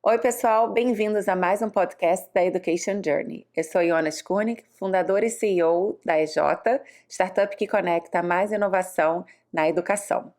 Oi, pessoal, bem-vindos a mais um podcast da Education Journey. Eu sou Iona Skurnik, fundadora e CEO da EJ, startup que conecta mais inovação na educação.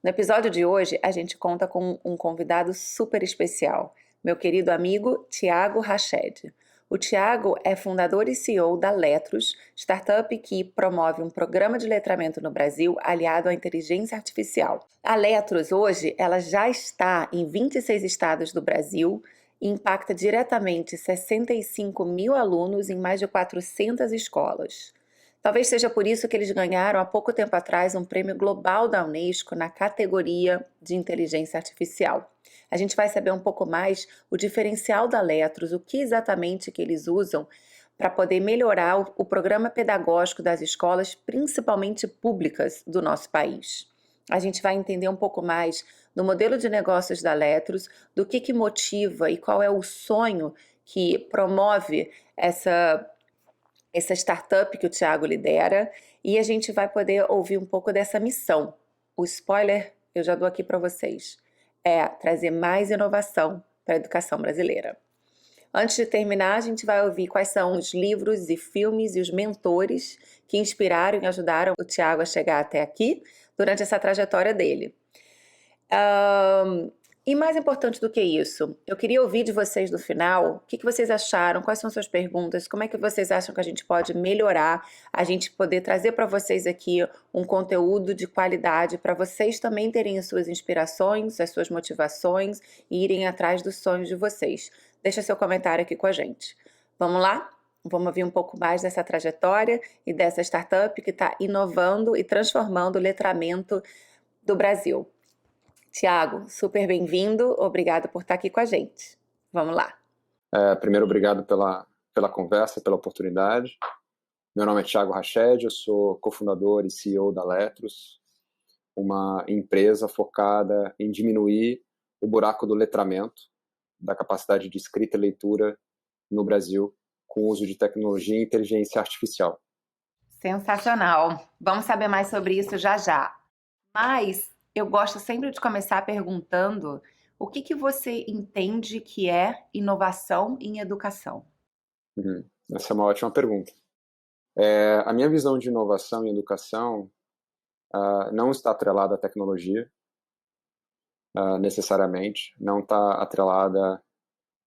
No episódio de hoje, a gente conta com um convidado super especial, meu querido amigo Thiago Rached. O Thiago é fundador e CEO da Letros, startup que promove um programa de letramento no Brasil aliado à inteligência artificial. A Letros hoje ela já está em 26 estados do Brasil e impacta diretamente 65 mil alunos em mais de 400 escolas. Talvez seja por isso que eles ganharam há pouco tempo atrás um prêmio global da Unesco na categoria de inteligência artificial. A gente vai saber um pouco mais o diferencial da Letros, o que exatamente que eles usam para poder melhorar o programa pedagógico das escolas, principalmente públicas do nosso país. A gente vai entender um pouco mais do modelo de negócios da Letros, do que motiva e qual é o sonho que promove essa startup que o Thiago lidera, e a gente vai poder ouvir um pouco dessa missão. O spoiler eu já dou aqui para vocês. É trazer mais inovação para a educação brasileira. Antes de terminar, a gente vai ouvir quais são os livros e filmes e os mentores que inspiraram e ajudaram o Thiago a chegar até aqui durante essa trajetória dele. E mais importante do que isso, eu queria ouvir de vocês no final o que vocês acharam, quais são suas perguntas, como é que vocês acham que a gente pode melhorar, a gente poder trazer para vocês aqui um conteúdo de qualidade para vocês também terem as suas inspirações, as suas motivações e irem atrás dos sonhos de vocês. Deixa seu comentário aqui com a gente. Vamos lá? Vamos ouvir um pouco mais dessa trajetória e dessa startup que está inovando e transformando o letramento do Brasil. Thiago, super bem-vindo, obrigado por estar aqui com a gente. Vamos lá. Primeiro, obrigado pela conversa, pela oportunidade. Meu nome é Thiago Rached, eu sou cofundador e CEO da Letros, uma empresa focada em diminuir o buraco do letramento, da capacidade de escrita e leitura no Brasil, com o uso de tecnologia e inteligência artificial. Sensacional. Vamos saber mais sobre isso já já. Mas eu gosto sempre de começar perguntando o que você entende que é inovação em educação? Essa é uma ótima pergunta. A minha visão de inovação em educação não está atrelada à tecnologia, necessariamente, não está atrelada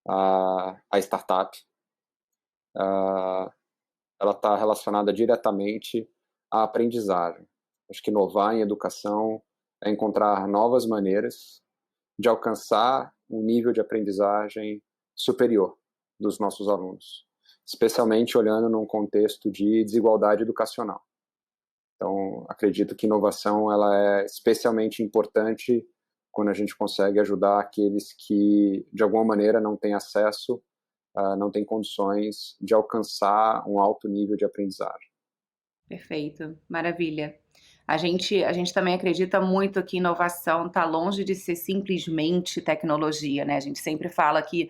à startup. Ela está relacionada diretamente à aprendizagem. Acho que inovar em educação é encontrar novas maneiras de alcançar um nível de aprendizagem superior dos nossos alunos, especialmente olhando num contexto de desigualdade educacional. Então, acredito que inovação ela é especialmente importante quando a gente consegue ajudar aqueles que, de alguma maneira, não têm acesso, não têm condições de alcançar um alto nível de aprendizagem. Perfeito, maravilha. A gente também acredita muito que inovação está longe de ser simplesmente tecnologia, né? A gente sempre fala que,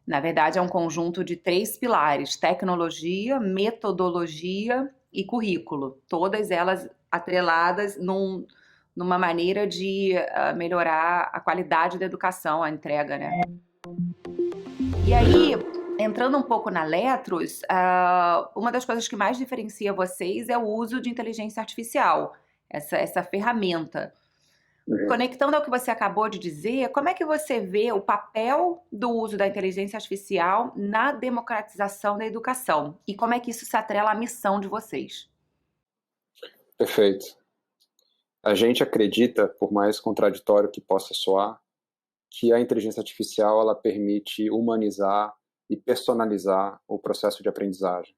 na verdade, é um conjunto de 3 pilares: tecnologia, metodologia e currículo. Todas elas atreladas numa maneira de melhorar a qualidade da educação, a entrega, né? E aí, entrando um pouco na Letros, uma das coisas que mais diferencia vocês é o uso de inteligência artificial, essa ferramenta. Conectando ao que você acabou de dizer, como é que você vê o papel do uso da inteligência artificial na democratização da educação? E como é que isso se atrela à missão de vocês? Perfeito. A gente acredita, por mais contraditório que possa soar, que a inteligência artificial ela permite humanizar e personalizar o processo de aprendizagem,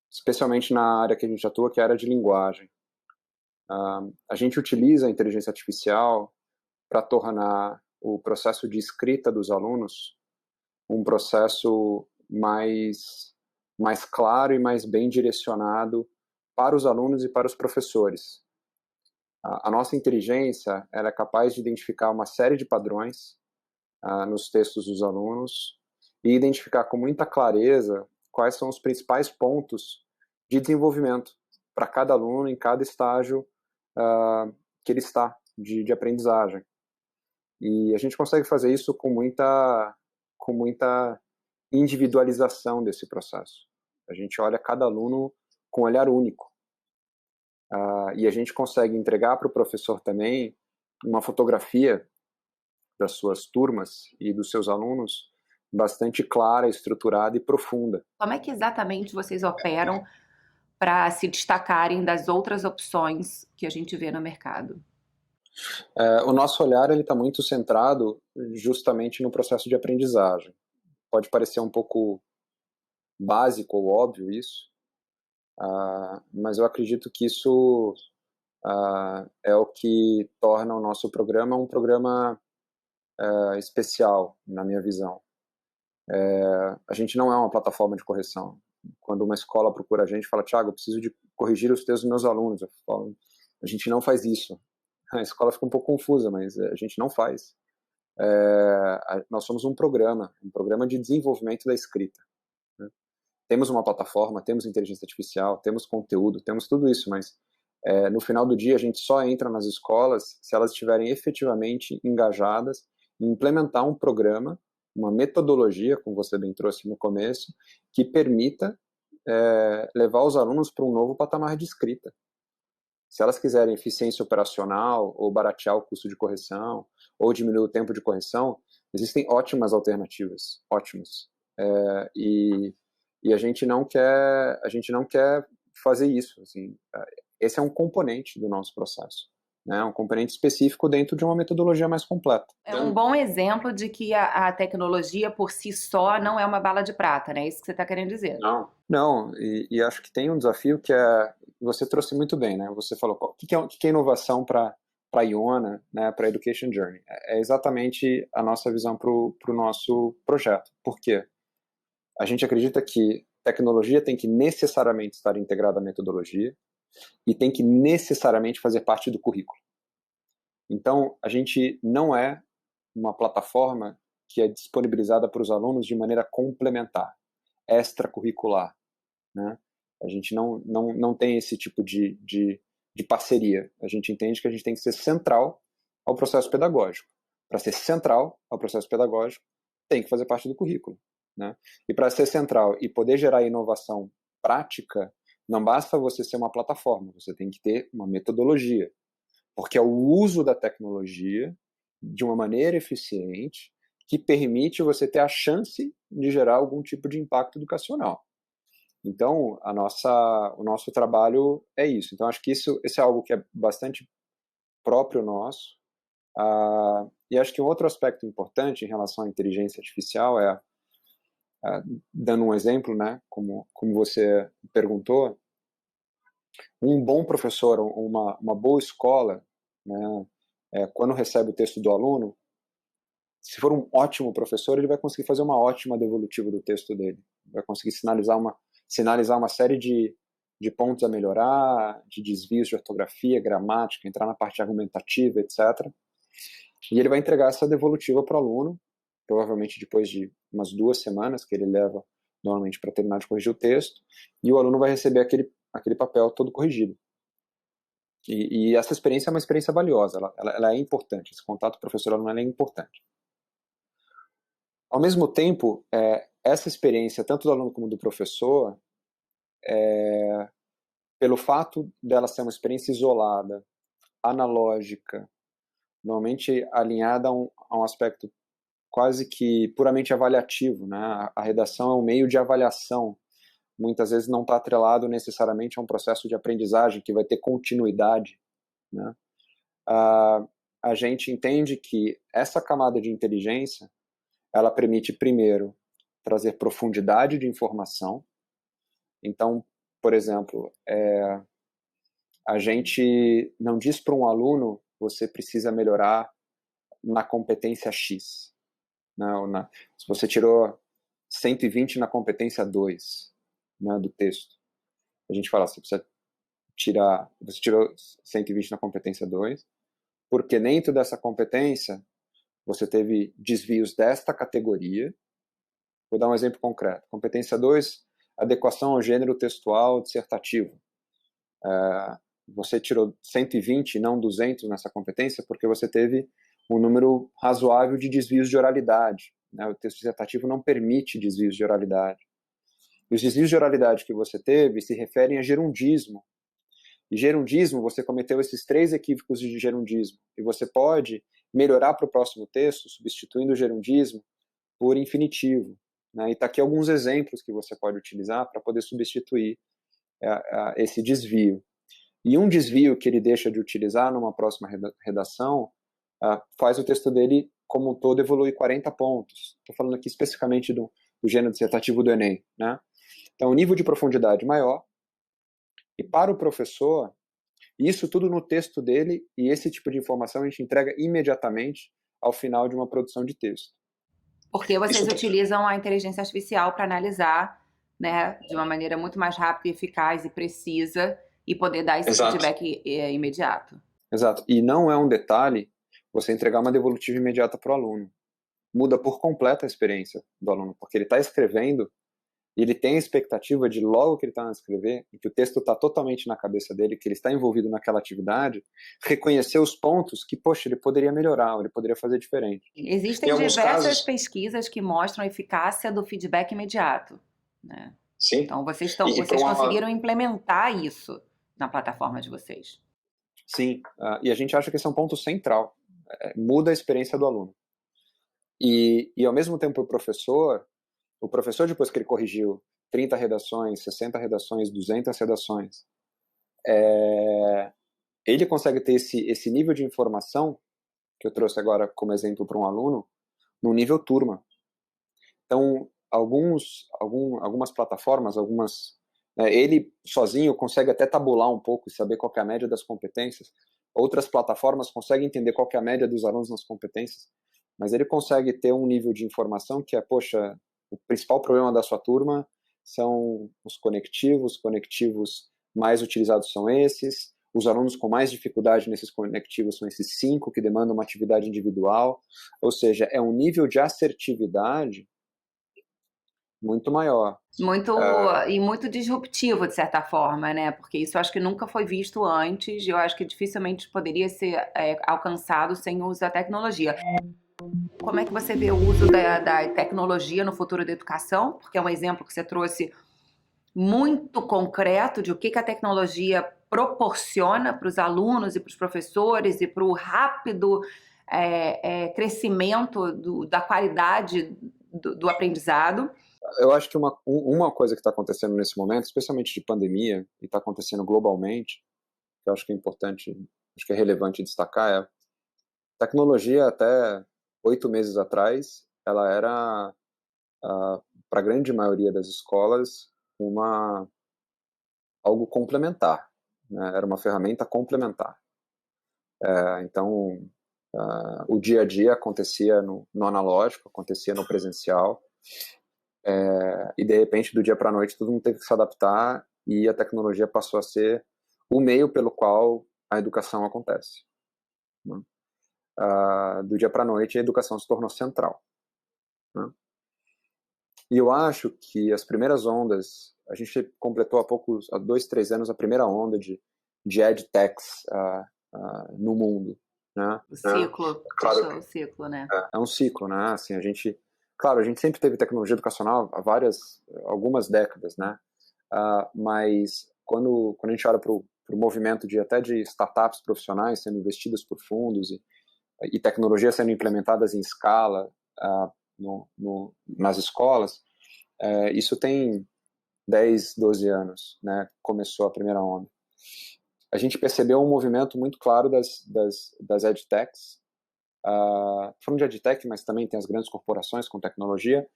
especialmente na área que a gente atua, que é a área de linguagem. A gente utiliza a inteligência artificial para tornar o processo de escrita dos alunos um processo mais claro e mais bem direcionado para os alunos e para os professores. A nossa inteligência ela é capaz de identificar uma série de padrões nos textos dos alunos e identificar com muita clareza quais são os principais pontos de desenvolvimento para cada aluno em cada estágio que ele está de aprendizagem. E a gente consegue fazer isso com muita individualização desse processo. A gente olha cada aluno com um olhar único. E a gente consegue entregar para o professor também uma fotografia das suas turmas e dos seus alunos bastante clara, estruturada e profunda. Como é que exatamente vocês operam para se destacarem das outras opções que a gente vê no mercado? O nosso olhar está muito centrado justamente no processo de aprendizagem. Pode parecer um pouco básico ou óbvio isso, mas eu acredito que isso é o que torna o nosso programa um programa especial, na minha visão. A gente não é uma plataforma de correção. Quando uma escola procura a gente e fala, Thiago, eu preciso de corrigir os textos dos meus alunos, eu falo, a gente não faz isso. A escola fica um pouco confusa, mas a gente não faz. Nós somos um programa de desenvolvimento da escrita. Né? Temos uma plataforma, temos inteligência artificial, temos conteúdo, temos tudo isso, mas no final do dia a gente só entra nas escolas se elas estiverem efetivamente engajadas em implementar um programa, uma metodologia, como você bem trouxe no começo, que permita levar os alunos para um novo patamar de escrita. Se elas quiserem eficiência operacional, ou baratear o custo de correção, ou diminuir o tempo de correção, existem ótimas alternativas, ótimas. E a gente não quer fazer isso. Assim, esse é um componente do nosso processo, né? Um componente específico dentro de uma metodologia mais completa. É um bom exemplo de que a tecnologia por si só não é uma bala de prata, né? É isso que você está querendo dizer. Não, e acho que tem um desafio que você trouxe muito bem, né? Você falou, o que é inovação para a Iona, né, para a Education Journey? É exatamente a nossa visão para o nosso projeto. Por quê? A gente acredita que tecnologia tem que necessariamente estar integrada à metodologia e tem que necessariamente fazer parte do currículo. Então, a gente não é uma plataforma que é disponibilizada para os alunos de maneira complementar, extracurricular, né? A gente não tem esse tipo de parceria. A gente entende que a gente tem que ser central ao processo pedagógico. Para ser central ao processo pedagógico, tem que fazer parte do currículo, né? E para ser central e poder gerar inovação prática, não basta você ser uma plataforma, você tem que ter uma metodologia, porque é o uso da tecnologia de uma maneira eficiente que permite você ter a chance de gerar algum tipo de impacto educacional. Então, o nosso trabalho é isso. Então, acho que esse é algo que é bastante próprio nosso. E acho que um outro aspecto importante em relação à inteligência artificial dando um exemplo, né, como você perguntou, um bom professor, uma boa escola, né, quando recebe o texto do aluno, se for um ótimo professor, ele vai conseguir fazer uma ótima devolutiva do texto dele. Vai conseguir sinalizar uma série de pontos a melhorar, de desvios de ortografia, gramática, entrar na parte argumentativa, etc. E ele vai entregar essa devolutiva para o aluno, provavelmente depois de umas 2 semanas que ele leva normalmente para terminar de corrigir o texto, e o aluno vai receber aquele papel todo corrigido. E essa experiência é uma experiência valiosa, ela é importante, esse contato professor-aluno é importante. Ao mesmo tempo, essa experiência, tanto do aluno como do professor, pelo fato dela ser uma experiência isolada, analógica, normalmente alinhada a um aspecto quase que puramente avaliativo, né? A redação é um meio de avaliação, muitas vezes não está atrelado necessariamente a um processo de aprendizagem que vai ter continuidade, né? A gente entende que essa camada de inteligência, ela permite, primeiro, trazer profundidade de informação. Então, por exemplo, a gente não diz para um aluno, você precisa melhorar na competência X. Se você tirou 120 na competência 2, né, do texto, a gente fala, você tirou 120 na competência 2, porque dentro dessa competência você teve desvios desta categoria. Vou dar um exemplo concreto. Competência 2, adequação ao gênero textual dissertativo. Você tirou 120 e não 200 nessa competência porque você teve um número razoável de desvios de oralidade, né? O texto dissertativo não permite desvios de oralidade. E os desvios de oralidade que você teve se referem a gerundismo. E gerundismo, você cometeu esses 3 equívocos de gerundismo. E você pode melhorar para o próximo texto, substituindo o gerundismo por infinitivo, né? E está aqui alguns exemplos que você pode utilizar para poder substituir esse desvio. E um desvio que ele deixa de utilizar numa próxima redação faz o texto dele, como um todo, evoluir 40 pontos. Estou falando aqui especificamente do gênero dissertativo do Enem, né? Então, o nível de profundidade maior, e para o professor, isso tudo no texto dele, e esse tipo de informação a gente entrega imediatamente ao final de uma produção de texto. Porque vocês utilizam a inteligência artificial para analisar, né, de uma maneira muito mais rápida, eficaz e precisa, e poder dar esse feedback imediato. Exato. E não é um detalhe você entregar uma devolutiva imediata para o aluno. Muda por completo a experiência do aluno, porque ele está escrevendo e ele tem a expectativa de, logo que ele está a escrever, que o texto está totalmente na cabeça dele, que ele está envolvido naquela atividade, reconhecer os pontos que, poxa, ele poderia melhorar, ou ele poderia fazer diferente. Existem diversas pesquisas que mostram a eficácia do feedback imediato, né? Sim. Então, vocês conseguiram implementar isso na plataforma de vocês. Sim, e a gente acha que esse é um ponto central. Muda a experiência do aluno. E ao mesmo tempo, o professor, depois que ele corrigiu 30 redações, 60 redações, 200 redações, ele consegue ter esse nível de informação, que eu trouxe agora como exemplo para um aluno, no nível turma. Então, algumas plataformas, ele sozinho consegue até tabular um pouco e saber qual que é a média das competências. Outras plataformas conseguem entender qual que é a média dos alunos nas competências, mas ele consegue ter um nível de informação que poxa, o principal problema da sua turma são os conectivos mais utilizados são esses, os alunos com mais dificuldade nesses conectivos são esses 5 que demandam uma atividade individual, ou seja, é um nível de assertividade muito maior. E muito disruptivo, de certa forma, né? Porque isso eu acho que nunca foi visto antes, e eu acho que dificilmente poderia ser alcançado sem o uso da tecnologia. Como é que você vê o uso da tecnologia no futuro da educação? Porque é um exemplo que você trouxe muito concreto de o que a tecnologia proporciona para os alunos e para os professores e para o rápido crescimento da qualidade do aprendizado. Eu acho que uma coisa que está acontecendo nesse momento, especialmente de pandemia, e está acontecendo globalmente, que eu acho que é importante, acho que é relevante destacar, a tecnologia até 8 meses atrás, ela era, para a grande maioria das escolas, algo complementar, né? Era uma ferramenta complementar. Então, o dia a dia acontecia no analógico, acontecia no presencial, e de repente, do dia para a noite, todo mundo teve que se adaptar e a tecnologia passou a ser o meio pelo qual a educação acontece, né? Do dia para a noite, a educação se tornou central, né? E eu acho que as primeiras ondas, a gente completou há 2, 3 anos, a primeira onda de edtechs no mundo, né? O ciclo, claro, o ciclo, né? É um ciclo, né? Assim, a gente sempre teve tecnologia educacional há algumas décadas, né? Mas quando a gente olha para o movimento de startups profissionais sendo investidas por fundos e tecnologias sendo implementadas em escala nas escolas, isso tem 10, 12 anos, né? Começou a primeira onda. A gente percebeu um movimento muito claro das edtechs. Falando de edtech, mas também tem as grandes corporações com tecnologia,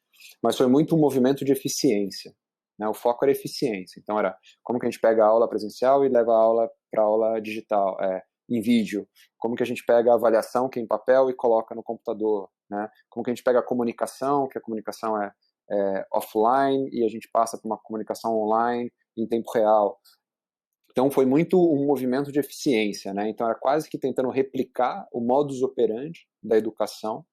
mas foi muito um movimento de eficiência, né? O foco era eficiência. Então era como que a gente pega a aula presencial e leva a aula para a aula digital, em vídeo. Como que a gente pega a avaliação, que é em papel, e coloca no computador, né? Como que a gente pega a comunicação, que a comunicação é offline, e a gente passa para uma comunicação online em tempo real. Então foi muito um movimento de eficiência, né? Então era quase que tentando replicar o modus operandi da educação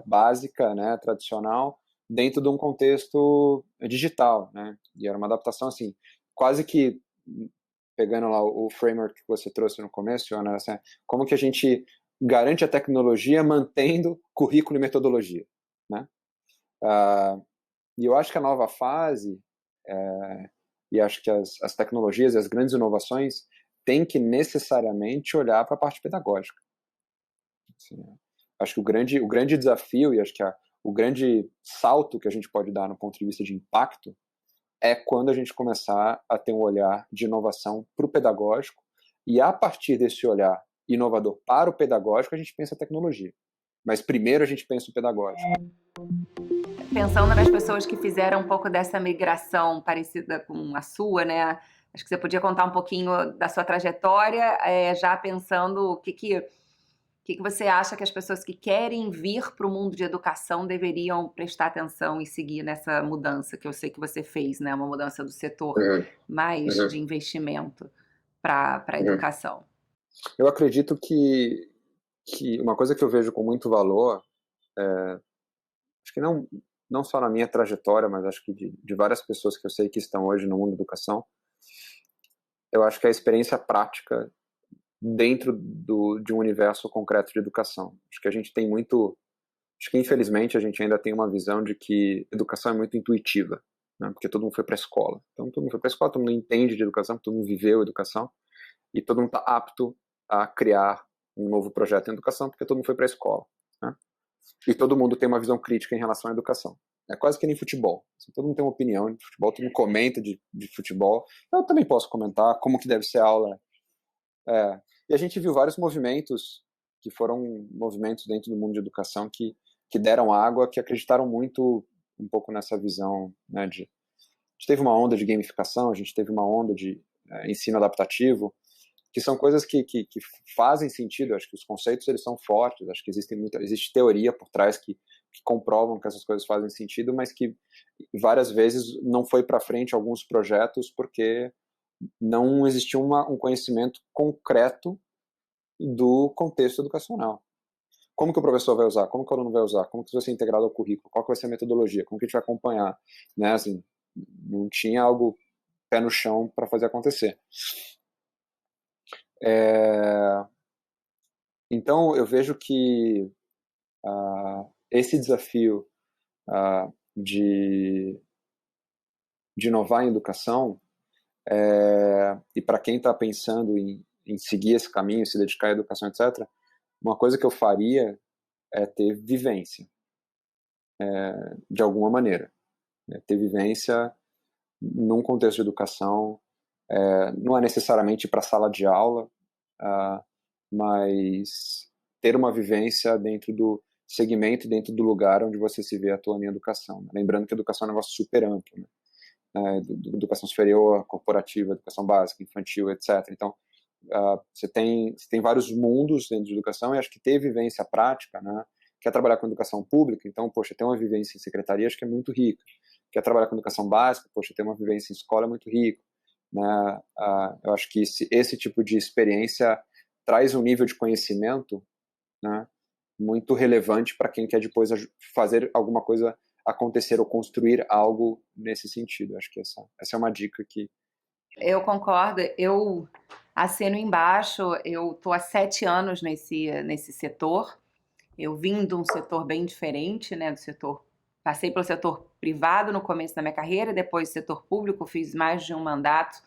básica, né, tradicional, dentro de um contexto digital, né? E era uma adaptação assim, quase que pegando lá o framework que você trouxe no começo, Ana, assim, como que a gente garante a tecnologia mantendo currículo e metodologia, né? E eu acho que a nova fase, e acho que as tecnologias e as grandes inovações têm que necessariamente olhar para a parte pedagógica. Assim, acho que o grande desafio e acho que o grande salto que a gente pode dar no ponto de vista de impacto é quando a gente começar a ter um olhar de inovação para o pedagógico, e a partir desse olhar inovador para o pedagógico, a gente pensa a tecnologia. Mas primeiro a gente pensa o pedagógico. Pensando nas pessoas que fizeram um pouco dessa migração parecida com a sua, né? Acho que você podia contar um pouquinho da sua trajetória, já pensando o que você acha que as pessoas que querem vir para o mundo de educação deveriam prestar atenção e seguir nessa mudança que eu sei que você fez, né? Uma mudança do setor mais de investimento para a educação. Eu acredito que uma coisa que eu vejo com muito valor, acho que não só na minha trajetória, mas acho que de várias pessoas que eu sei que estão hoje no mundo da educação, eu acho que a experiência prática dentro de um universo concreto de educação. Acho que a gente tem acho que infelizmente a gente ainda tem uma visão de que educação é muito intuitiva, né? Porque todo mundo foi para a escola. Então todo mundo foi para a escola, todo mundo entende de educação, todo mundo viveu educação, e todo mundo está apto a criar um novo projeto em educação, porque todo mundo foi para a escola, né? E todo mundo tem uma visão crítica em relação à educação. É quase que nem futebol. Assim, todo mundo tem uma opinião de futebol, todo mundo comenta de futebol. Eu também posso comentar como que deve ser a aula. E a gente viu vários movimentos que foram movimentos dentro do mundo de educação que deram água, que acreditaram muito um pouco nessa visão, né, a gente teve uma onda de gamificação, a gente teve uma onda de ensino adaptativo, que são coisas que fazem sentido. Acho que os conceitos eles são fortes, acho que existe teoria por trás que comprovam que essas coisas fazem sentido, mas que várias vezes não foi para frente alguns projetos porque não existia um conhecimento concreto do contexto educacional. Como que o professor vai usar? Como que o aluno vai usar? Como que isso vai ser integrado ao currículo? Qual que vai ser a metodologia? Como que a gente vai acompanhar? Né? Assim, não tinha algo pé no chão para fazer acontecer. Então, eu vejo que esse desafio de inovar em educação, e para quem está pensando em seguir esse caminho, se dedicar à educação, etc., uma coisa que eu faria é ter vivência, de alguma maneira. Ter vivência num contexto de educação, não é necessariamente para a sala de aula, mas ter uma vivência dentro do segmento, dentro do lugar onde você se vê atuando em educação. Lembrando que a educação é um negócio super amplo, né? Educação superior, corporativa, educação básica, infantil, etc. Então, você tem vários mundos dentro de educação, e acho que ter vivência prática, né? Quer trabalhar com educação pública, então, poxa, ter uma vivência em secretaria acho que é muito rico. Quer trabalhar com educação básica, poxa, ter uma vivência em escola é muito rico, né? Eu acho que esse tipo de experiência traz um nível de conhecimento, né, muito relevante para quem quer depois fazer alguma coisa acontecer ou construir algo nesse sentido. Acho que essa é uma dica que... Eu concordo, eu assino embaixo. Eu estou há 7 anos nesse setor. Eu vim de um setor bem diferente, né, passei pelo setor privado no começo da minha carreira, depois setor público, fiz mais de um mandato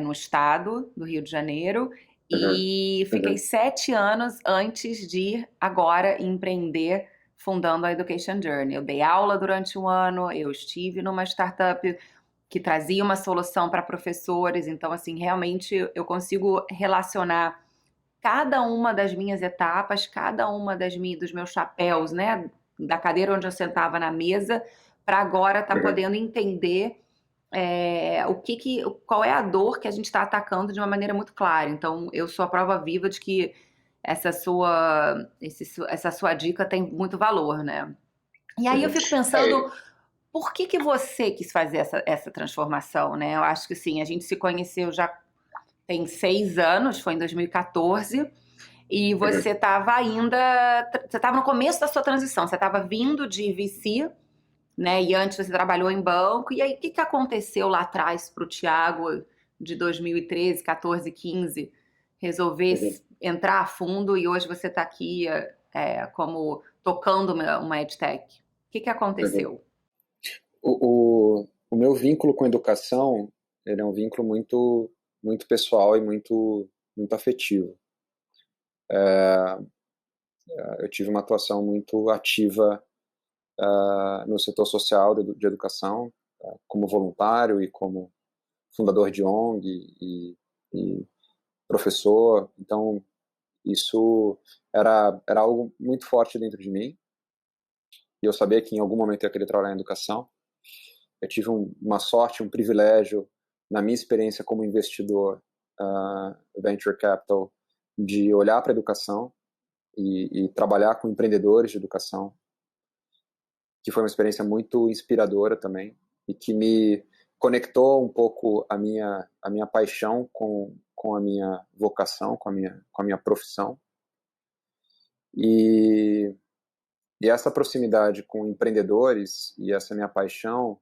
no estado do Rio de Janeiro, e fiquei 7 anos antes de agora empreender fundando a Education Journey. Eu dei aula durante um ano, eu estive numa startup que trazia uma solução para professores, então assim, realmente eu consigo relacionar cada uma das minhas etapas, cada uma dos meus chapéus, né, da cadeira onde eu sentava na mesa, para agora estar podendo entender qual é a dor que a gente está atacando de uma maneira muito clara. Então, eu sou a prova viva de que essa sua dica tem muito valor, né? E aí eu fico pensando, por que você quis fazer essa transformação, né? Eu acho que sim, a gente se conheceu já tem 6 anos, foi em 2014, e você estava no começo da sua transição, você estava vindo de VC, né? E antes você trabalhou em banco. E aí, o que aconteceu lá atrás para o Thiago de 2013, 14, 15 resolver entrar a fundo e hoje você está aqui como tocando uma EdTech. O que aconteceu? O meu vínculo com a educação, ele é um vínculo muito, muito pessoal e muito, muito afetivo. Eu tive uma atuação muito ativa no setor social de educação, como voluntário e como fundador de ONG e professor. Então, isso era algo muito forte dentro de mim. E eu sabia que em algum momento eu ia querer trabalhar em educação. Eu tive uma sorte, um privilégio, na minha experiência como investidor venture capital, de olhar para a educação e trabalhar com empreendedores de educação, que foi uma experiência muito inspiradora também e que me conectou um pouco a minha paixão com a minha vocação, com a minha profissão. E essa proximidade com empreendedores e essa minha paixão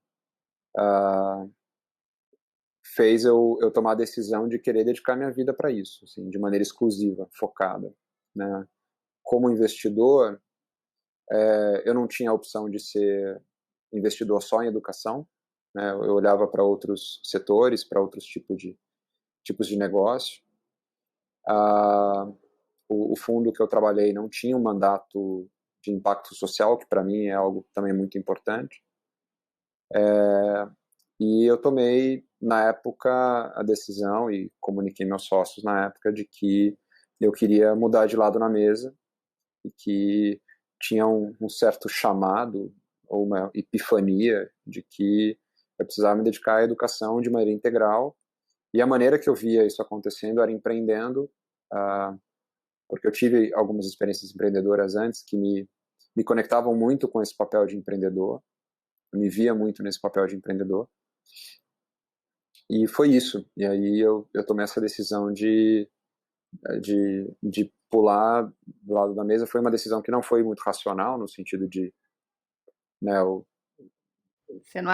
fez eu tomar a decisão de querer dedicar minha vida para isso, assim, de maneira exclusiva, focada, né? Como investidor, eu não tinha a opção de ser investidor só em educação, né? Eu olhava para outros setores, para outros tipos de negócio. O fundo que eu trabalhei não tinha um mandato de impacto social, que para mim é algo também muito importante. E eu tomei, na época, a decisão e comuniquei meus sócios na época de que eu queria mudar de lado na mesa e que tinha um certo chamado ou uma epifania de que eu precisava me dedicar à educação de maneira integral. E a maneira que eu via isso acontecendo era empreendendo, porque eu tive algumas experiências empreendedoras antes que me conectavam muito com esse papel de empreendedor. Eu me via muito nesse papel de empreendedor. E foi isso. E aí eu tomei essa decisão de pular do lado da mesa. Foi uma decisão que não foi muito racional, no sentido de, né, Você não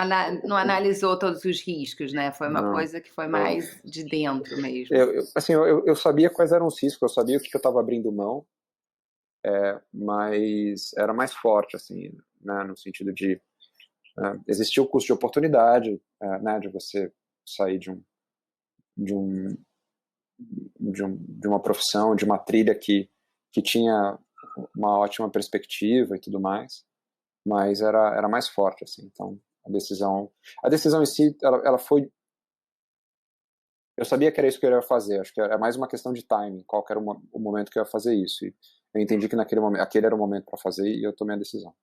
analisou todos os riscos, né? Foi uma não, coisa que foi mais de dentro mesmo. eu sabia quais eram os riscos, eu sabia o que eu estava abrindo mão, mas era mais forte, assim, né, no sentido de existia o custo de oportunidade, né, de você sair de uma profissão, de uma trilha que tinha uma ótima perspectiva e tudo mais, mas era mais forte, assim. Então a decisão em si, ela foi, eu sabia que era isso que eu ia fazer. Acho que é mais uma questão de timing, qual que era o momento que eu ia fazer isso. E eu entendi que naquele momento, aquele era o momento para fazer e eu tomei a decisão.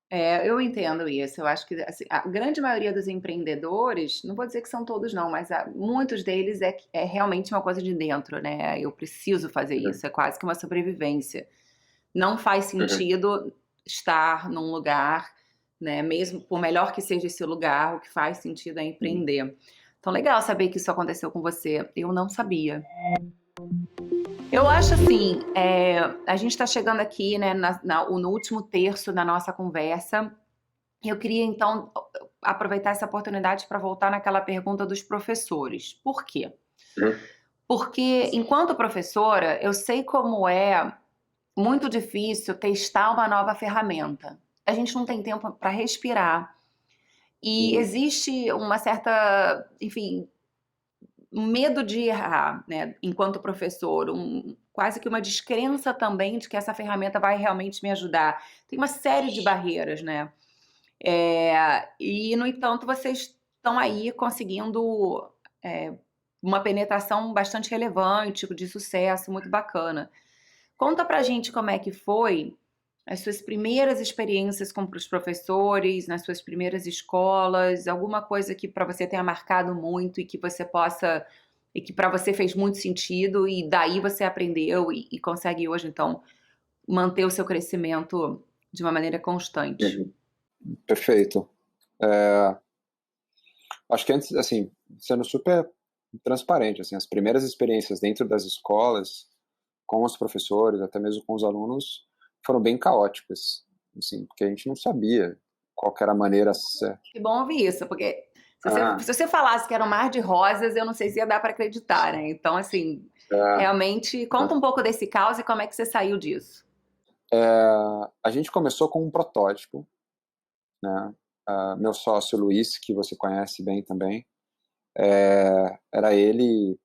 Eu entendo isso. Eu acho que assim, a grande maioria dos empreendedores, não vou dizer que são todos não, mas muitos deles é realmente uma coisa de dentro, né? Eu preciso fazer isso, é quase que uma sobrevivência. Não faz sentido estar num lugar, né? Mesmo por melhor que seja esse lugar, o que faz sentido é empreender. Então, legal saber que isso aconteceu com você. Eu não sabia. Eu acho assim, a gente está chegando aqui, né, no último terço da nossa conversa. Eu queria, então, aproveitar essa oportunidade para voltar naquela pergunta dos professores. Por quê? Porque, enquanto professora, eu sei como é muito difícil testar uma nova ferramenta. A gente não tem tempo para respirar. E existe uma certa, enfim, um medo de errar, né, enquanto professor, quase que uma descrença também de que essa ferramenta vai realmente me ajudar. Tem uma série de barreiras, né? E, no entanto, vocês estão aí conseguindo uma penetração bastante relevante, de sucesso, muito bacana. Conta pra gente como é que foi as suas primeiras experiências com os professores, nas suas primeiras escolas, alguma coisa que para você tenha marcado muito e que você possa, e que para você fez muito sentido e daí você aprendeu e consegue hoje, então, manter o seu crescimento de uma maneira constante. Perfeito. Acho que antes, assim, sendo super transparente, assim, as primeiras experiências dentro das escolas, com os professores, até mesmo com os alunos, foram bem caóticas, assim, porque a gente não sabia qual que era a maneira certa. Que bom ouvir isso, porque se você falasse que era um mar de rosas, eu não sei se ia dar para acreditar, né? Então, assim, realmente, conta um pouco desse caos e como é que você saiu disso. A gente começou com um protótipo, né? Meu sócio Luiz, que você conhece bem também, era ele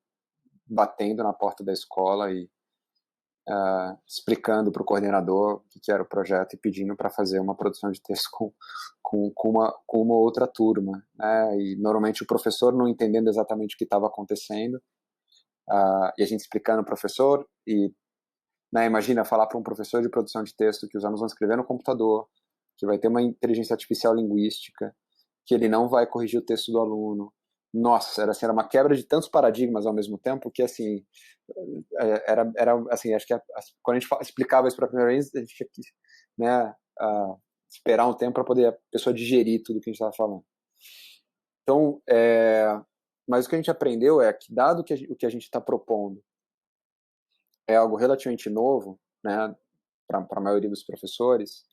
batendo na porta da escola e explicando para o coordenador o que era o projeto e pedindo para fazer uma produção de texto com uma outra turma, né? E normalmente o professor não entendendo exatamente o que estava acontecendo, e a gente explicando ao professor e, né, imagina falar para um professor de produção de texto que os alunos vão escrever no computador, que vai ter uma inteligência artificial linguística, que ele não vai corrigir o texto do aluno. Nossa, era uma quebra de tantos paradigmas ao mesmo tempo que, assim, era assim, acho que quando a gente explicava isso para a primeira vez, a gente tinha que, né, esperar um tempo para poder a pessoa digerir tudo que a gente estava falando. Então, mas o que a gente aprendeu é que, dado que o que a gente está propondo é algo relativamente novo, né, para a maioria dos professores,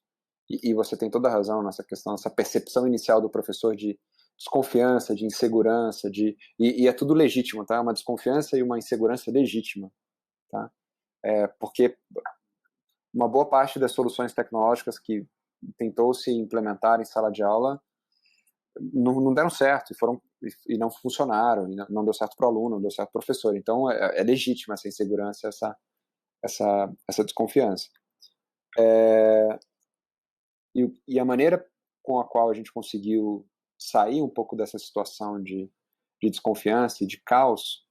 e você tem toda a razão nessa questão, essa percepção inicial do professor de desconfiança, de insegurança, e é tudo legítimo, tá? Uma desconfiança e uma insegurança legítima, tá? Porque uma boa parte das soluções tecnológicas que tentou se implementar em sala de aula não deram certo e não funcionaram, e não deu certo para o aluno, não deu certo para o professor. Então é legítima essa insegurança, essa desconfiança. E a maneira com a qual a gente conseguiu sair um pouco dessa situação de desconfiança e de caos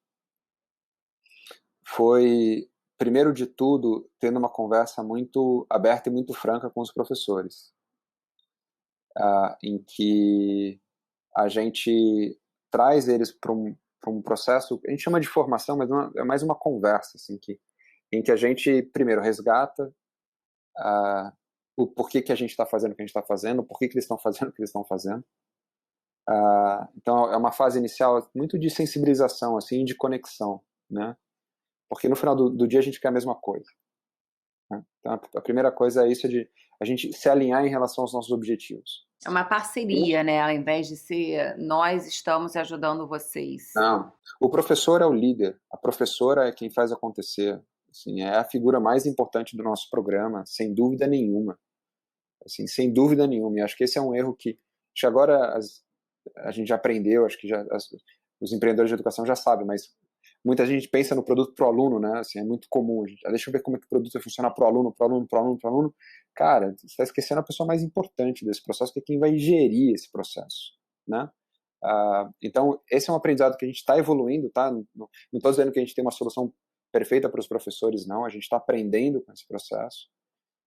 foi, primeiro de tudo, tendo uma conversa muito aberta e muito franca com os professores, em que a gente traz eles para um processo, a gente chama de formação, mas não, é mais uma conversa, assim, em que a gente, primeiro, resgata o porquê que a gente está fazendo o que a gente está fazendo, o porquê que eles estão fazendo o que eles estão fazendo. Então, é uma fase inicial muito de sensibilização, assim, de conexão, né? Porque no final do dia a gente quer a mesma coisa, né? Então, a primeira coisa é isso, de a gente se alinhar em relação aos nossos objetivos. É uma parceria, né? Ao invés de ser nós estamos ajudando vocês. Não, o professor é o líder, a professora é quem faz acontecer, assim, é a figura mais importante do nosso programa, sem dúvida nenhuma, assim, sem dúvida nenhuma. E acho que esse é um erro que agora a gente já aprendeu, acho que os empreendedores de educação já sabem, mas muita gente pensa no produto pro aluno, né? Assim, é muito comum. Deixa eu ver como é que o produto vai funcionar pro aluno, pro aluno, pro aluno, pro aluno. Cara, você está esquecendo a pessoa mais importante desse processo, que é quem vai gerir esse processo, né? Então, esse é um aprendizado que a gente está evoluindo, tá? Não estou dizendo que a gente tem uma solução perfeita para os professores, não. A gente está aprendendo com esse processo.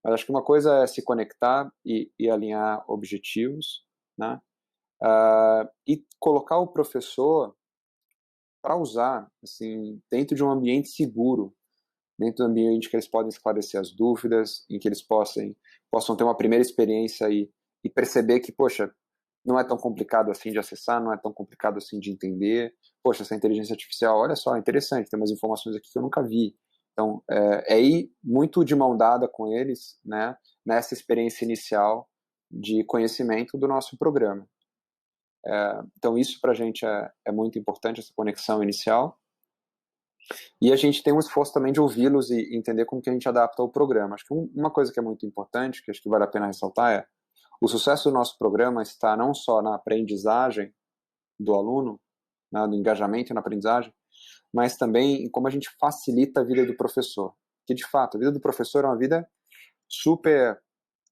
Mas acho que uma coisa é se conectar e alinhar objetivos, né? E colocar o professor para usar, assim, dentro de um ambiente seguro, dentro de um ambiente que eles podem esclarecer as dúvidas, em que eles possam ter uma primeira experiência e perceber que, poxa, não é tão complicado assim de acessar, não é tão complicado assim de entender. Poxa, essa inteligência artificial, olha só, interessante, tem umas informações aqui que eu nunca vi. Então, é ir muito de mão dada com eles, né, nessa experiência inicial de conhecimento do nosso programa. Então, isso para a gente é muito importante, essa conexão inicial. E a gente tem um esforço também de ouvi-los e entender como que a gente adapta o programa. Acho que uma coisa que é muito importante, que acho que vale a pena ressaltar, é o sucesso do nosso programa está não só na aprendizagem do aluno, né, do engajamento na aprendizagem, mas também em como a gente facilita a vida do professor. Que, de fato, a vida do professor é uma vida super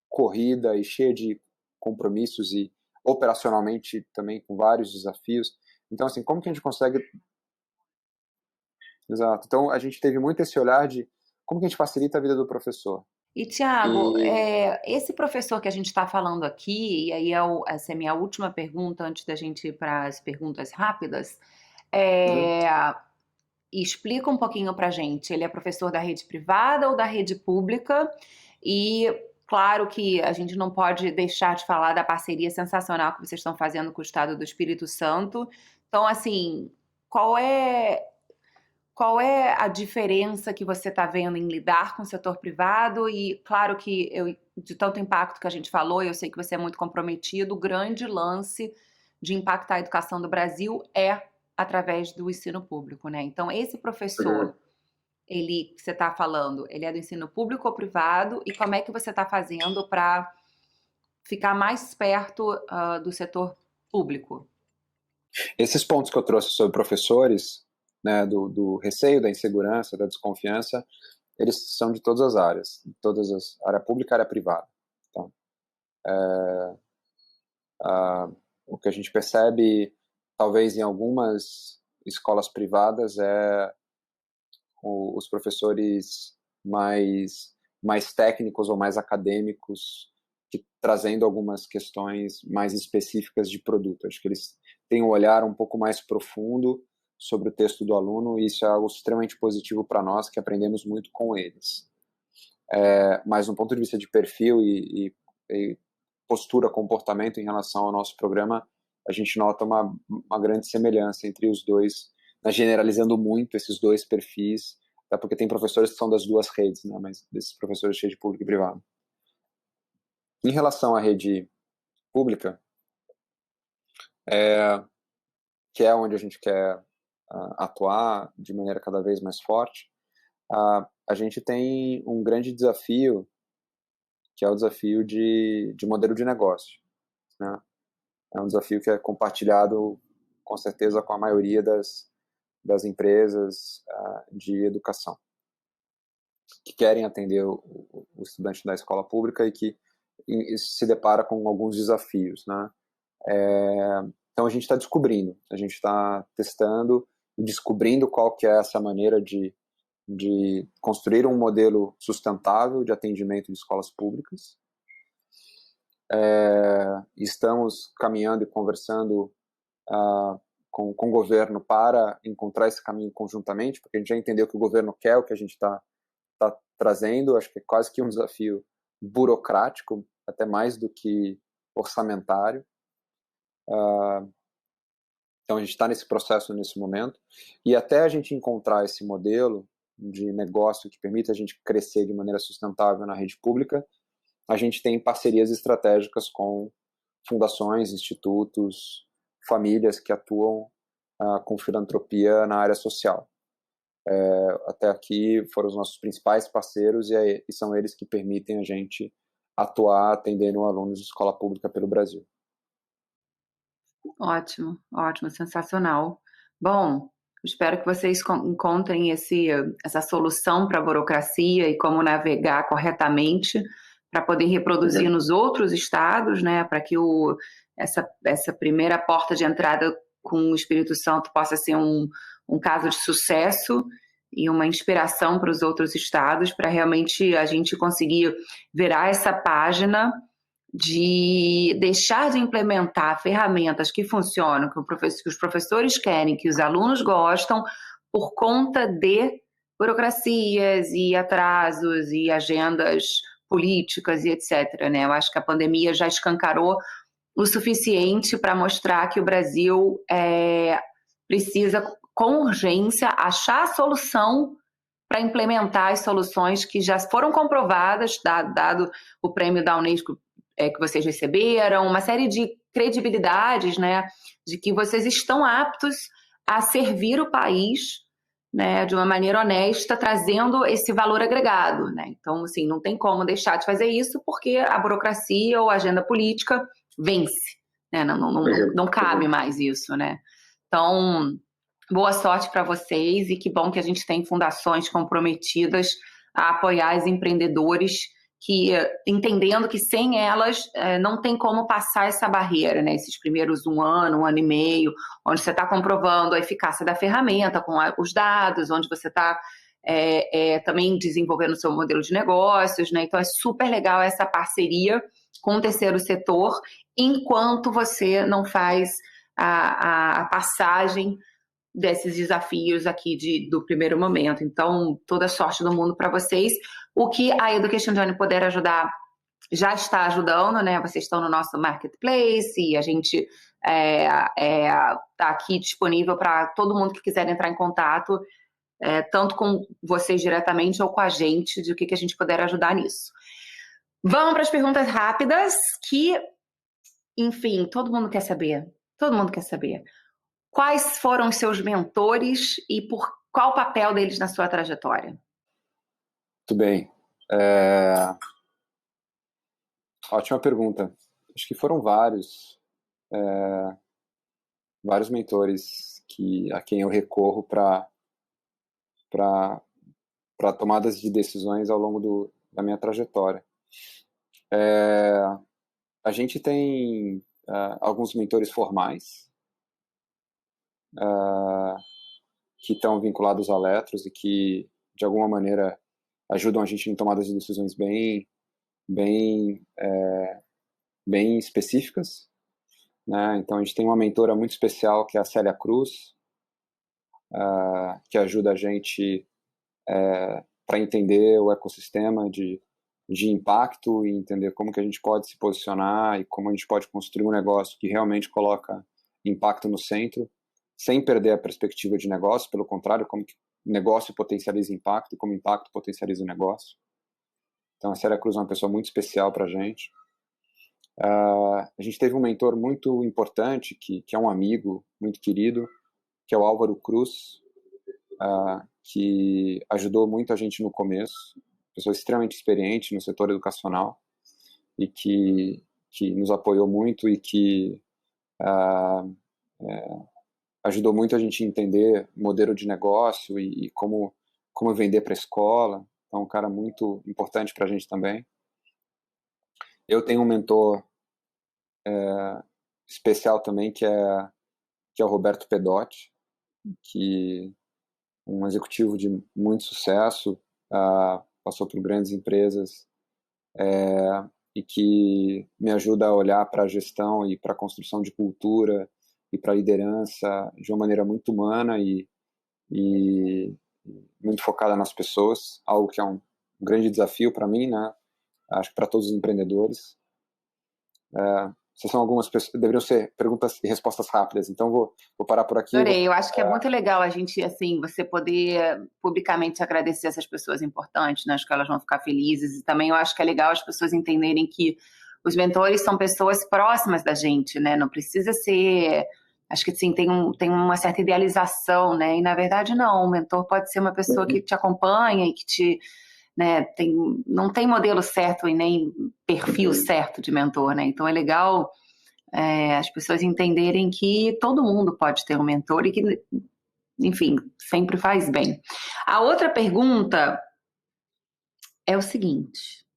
corrida e cheia de compromissos e operacionalmente também com vários desafios. Então, assim, como que a gente consegue... Exato. Então, a gente teve muito esse olhar de como que a gente facilita a vida do professor. E, Tiago, E... esse professor que a gente está falando aqui, e aí essa é a minha última pergunta antes da gente ir para as perguntas rápidas, explica um pouquinho para a gente. Ele é professor da rede privada ou da rede pública? E claro que a gente não pode deixar de falar da parceria sensacional que vocês estão fazendo com o Estado do Espírito Santo. Então, assim, qual é a diferença que você está vendo em lidar com o setor privado? E claro que de tanto impacto que a gente falou, eu sei que você é muito comprometido, o grande lance de impactar a educação do Brasil é através do ensino público, né? Então, esse professor você está falando? Ele é do ensino público ou privado? E como é que você está fazendo para ficar mais perto do setor público? Esses pontos que eu trouxe sobre professores, né, do receio, da insegurança, da desconfiança, eles são de todas as áreas, área pública e área privada. Então, o que a gente percebe, talvez em algumas escolas privadas, é os professores mais técnicos ou mais acadêmicos, trazendo algumas questões mais específicas de produto. Acho que eles têm um olhar um pouco mais profundo sobre o texto do aluno, e isso é algo extremamente positivo para nós, que aprendemos muito com eles. Mas do ponto de vista de perfil e postura, comportamento em relação ao nosso programa, a gente nota uma grande semelhança entre os dois, generalizando muito esses dois perfis, até porque tem professores que são das duas redes, né, mas desses professores cheios de público e privado. Em relação à rede pública, que é onde a gente quer atuar de maneira cada vez mais forte, a gente tem um grande desafio, que é o desafio de modelo de negócio, né? É um desafio que é compartilhado, com certeza, com a maioria das empresas de educação, que querem atender o estudante da escola pública e que se depara com alguns desafios, né? Então a gente está descobrindo, a gente está testando e descobrindo qual que é essa maneira de construir um modelo sustentável de atendimento de escolas públicas. Estamos caminhando e conversando com o governo para encontrar esse caminho conjuntamente, porque a gente já entendeu que o governo quer o que a gente está trazendo. Acho que é quase que um desafio burocrático, até mais do que orçamentário. Então a gente está nesse processo nesse momento, e até a gente encontrar esse modelo de negócio que permita a gente crescer de maneira sustentável na rede pública, a gente tem parcerias estratégicas com fundações, institutos, famílias que atuam com filantropia na área social. Até aqui foram os nossos principais parceiros, e são eles que permitem a gente atuar atendendo alunos de escola pública pelo Brasil. Ótimo, ótimo, sensacional. Bom, espero que vocês encontrem essa solução para a burocracia e como navegar corretamente para poder reproduzir nos outros estados, né, para que essa primeira porta de entrada com o Espírito Santo possa ser um caso de sucesso e uma inspiração para os outros estados, para realmente a gente conseguir virar essa página de deixar de implementar ferramentas que funcionam, que os professores querem, que os alunos gostam, por conta de burocracias e atrasos e agendas políticas e etc. Né? Eu acho que a pandemia já escancarou o suficiente para mostrar que o Brasil precisa, com urgência, achar a solução para implementar as soluções que já foram comprovadas, dado o prêmio da Unesco que vocês receberam, uma série de credibilidades, né, de que vocês estão aptos a servir o país, né, de uma maneira honesta, trazendo esse valor agregado, né? Então, assim, não tem como deixar de fazer isso, porque a burocracia ou a agenda política vence, né? Não cabe mais isso, né? Então, boa sorte para vocês, e que bom que a gente tem fundações comprometidas a apoiar os empreendedores, que entendendo que sem elas não tem como passar essa barreira, né? Esses primeiros um ano e meio, onde você está comprovando a eficácia da ferramenta com os dados, onde você está também desenvolvendo o seu modelo de negócios, né? Então é super legal essa parceria com o terceiro setor, enquanto você não faz a passagem desses desafios aqui do primeiro momento. Então, toda a sorte do mundo para vocês. O que a Education Journey puder ajudar, já está ajudando, né? Vocês estão no nosso marketplace e a gente está aqui disponível para todo mundo que quiser entrar em contato, tanto com vocês diretamente ou com a gente, de o que a gente puder ajudar nisso. Vamos para as perguntas rápidas, que, enfim, todo mundo quer saber. Todo mundo quer saber. Quais foram os seus mentores e por Qual o papel deles na sua trajetória? Muito bem. Ótima pergunta. Acho que foram vários mentores a quem eu recorro para tomadas de decisões ao longo da minha trajetória. A gente tem alguns mentores formais que estão vinculados a Letros e que, de alguma maneira, ajudam a gente em tomadas de decisões bem específicas, né? Então, a gente tem uma mentora muito especial, que é a Célia Cruz, que ajuda a gente para entender o ecossistema de impacto e entender como que a gente pode se posicionar e como a gente pode construir um negócio que realmente coloca impacto no centro, sem perder a perspectiva de negócio, pelo contrário, como que negócio potencializa impacto e como impacto potencializa o negócio. Então, a Célia Cruz é uma pessoa muito especial para a gente. A gente teve um mentor muito importante, que é um amigo muito querido, que é o Álvaro Cruz, que ajudou muito a gente no começo, pessoa extremamente experiente no setor educacional e que nos apoiou muito e que ajudou muito a gente a entender modelo de negócio e como vender para a escola. Então, um cara muito importante para a gente também. Eu tenho um mentor especial também, que é o Roberto Pedotti, que é um executivo de muito sucesso, passou por grandes empresas, e que me ajuda a olhar para a gestão e para a construção de cultura e para a liderança de uma maneira muito humana e muito focada nas pessoas, algo que é um grande desafio para mim, né? Acho que para todos os empreendedores. Essas são algumas pessoas, deveriam ser perguntas e respostas rápidas, então vou parar por aqui. Adorei, eu acho que é muito legal a gente, assim, você poder publicamente agradecer essas pessoas importantes, né? Acho que elas vão ficar felizes, e também eu acho que é legal as pessoas entenderem que os mentores são pessoas próximas da gente, né? Não precisa ser, acho que sim, tem uma certa idealização, né? E na verdade não, o mentor pode ser uma pessoa que te acompanha e que te, né, não tem modelo certo e nem perfil certo de mentor, né? Então é legal as pessoas entenderem que todo mundo pode ter um mentor e que, enfim, sempre faz bem. A outra pergunta é o seguinte: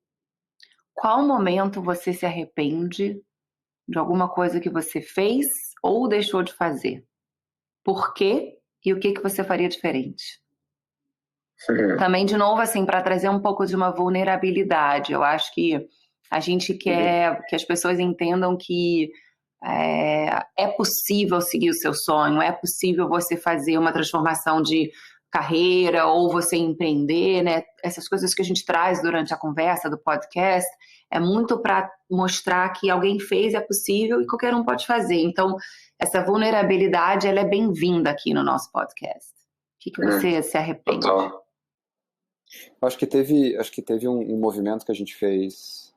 qual momento você se arrepende de alguma coisa que você fez ou deixou de fazer? Por quê? E o que você faria diferente? Também, de novo, assim, para trazer um pouco de uma vulnerabilidade. Eu acho que a gente quer que as pessoas entendam que é possível seguir o seu sonho, é possível você fazer uma transformação de carreira ou você empreender, né? Essas coisas que a gente traz durante a conversa do podcast é muito para mostrar que alguém fez, é possível e qualquer um pode fazer. Então, essa vulnerabilidade, ela é bem-vinda aqui no nosso podcast. O que você se arrepende? Total. Acho que teve um movimento que a gente fez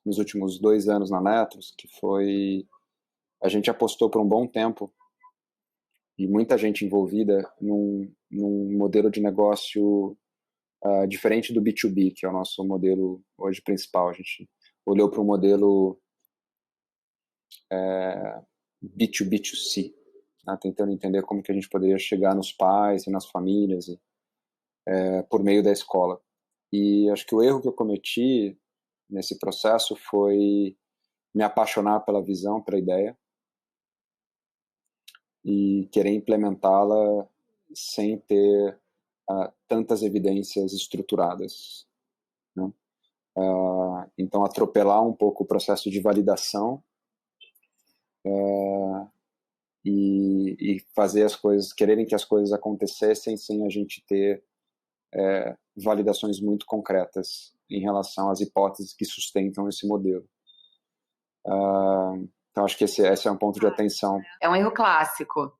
nos últimos 2 anos na Netros, que foi, a gente apostou por um bom tempo e muita gente envolvida num modelo de negócio diferente do B2B, que é o nosso modelo hoje principal. A gente olhou para um modelo B2B2C, né, tentando entender como que a gente poderia chegar nos pais e nas famílias por meio da escola. E acho que o erro que eu cometi nesse processo foi me apaixonar pela visão, pela ideia e querer implementá-la sem ter tantas evidências estruturadas, né? Então, atropelar um pouco o processo de validação e fazer as coisas, quererem que as coisas acontecessem sem a gente ter validações muito concretas em relação às hipóteses que sustentam esse modelo. Então, acho que esse é um ponto de atenção. É um erro clássico.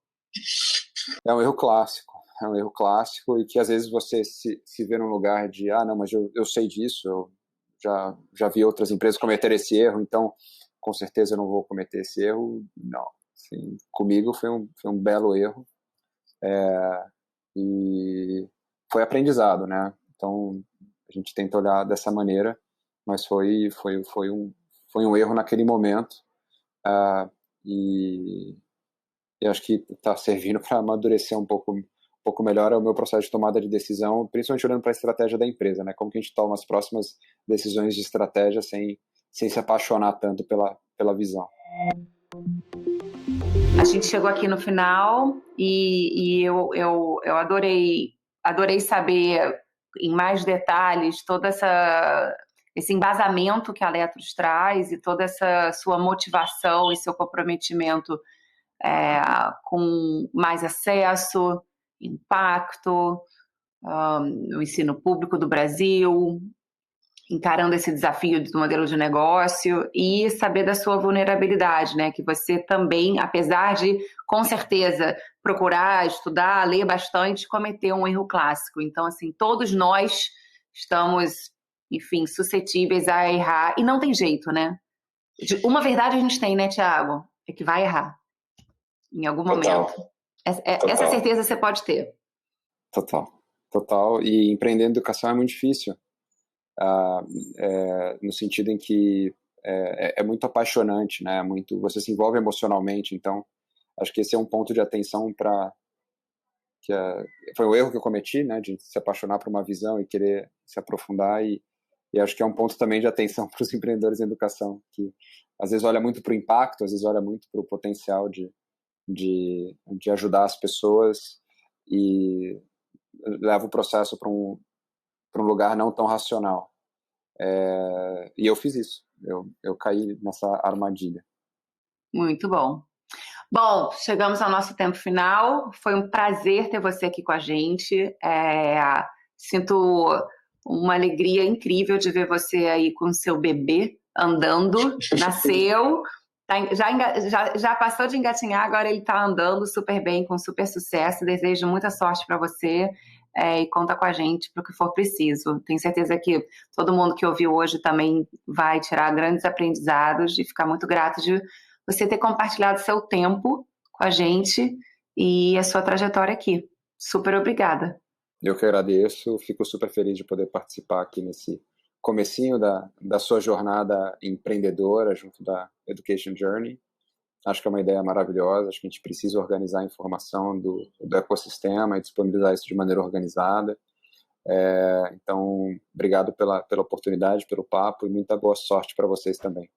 É um erro clássico. É um erro clássico e que às vezes você se vê num lugar de não, mas eu sei disso, eu já vi outras empresas cometer esse erro, então com certeza eu não vou cometer esse erro. Não. Assim, comigo foi um belo erro E foi aprendizado, né? Então, a gente tenta olhar dessa maneira, mas foi um erro naquele momento, e acho que está servindo para amadurecer um pouco melhor o meu processo de tomada de decisão, principalmente olhando para a estratégia da empresa, né? Como que a gente toma as próximas decisões de estratégia sem se apaixonar tanto pela visão. A gente chegou aqui no final e eu adorei saber em mais detalhes todo esse embasamento que a Letros traz e toda essa sua motivação e seu comprometimento com mais acesso, impacto, no ensino público do Brasil, encarando esse desafio do modelo de negócio e saber da sua vulnerabilidade, né? Que você também, apesar de, com certeza, procurar, estudar, ler bastante, cometeu um erro clássico. Então, assim, todos nós estamos, enfim, suscetíveis a errar e não tem jeito, né? Uma verdade a gente tem, né, Thiago? É que vai errar em algum momento. Essa certeza você pode ter. Total. E empreender em educação é muito difícil. No sentido em que é muito apaixonante, né? Você se envolve emocionalmente, então acho que esse é um ponto de atenção foi o erro que eu cometi, né? De se apaixonar por uma visão e querer se aprofundar, e acho que é um ponto também de atenção para os empreendedores em educação, que às vezes olha muito para o impacto, às vezes olha muito para o potencial de ajudar as pessoas e leva o processo para um lugar não tão racional. E eu fiz isso. Eu caí nessa armadilha. Muito bom. Bom, chegamos ao nosso tempo final. Foi um prazer ter você aqui com a gente. Sinto uma alegria incrível de ver você aí com seu bebê andando. Nasceu, já passou de engatinhar, agora ele está andando super bem, com super sucesso. Desejo muita sorte para você. E conta com a gente para o que for preciso. Tenho certeza que todo mundo que ouviu hoje também vai tirar grandes aprendizados e ficar muito grato de você ter compartilhado seu tempo com a gente e a sua trajetória aqui. Super obrigada. Eu que agradeço, fico super feliz de poder participar aqui nesse comecinho da sua jornada empreendedora junto da Education Journey. Acho que é uma ideia maravilhosa, acho que a gente precisa organizar a informação do ecossistema e disponibilizar isso de maneira organizada. Então, obrigado pela oportunidade, pelo papo, e muita boa sorte para vocês também.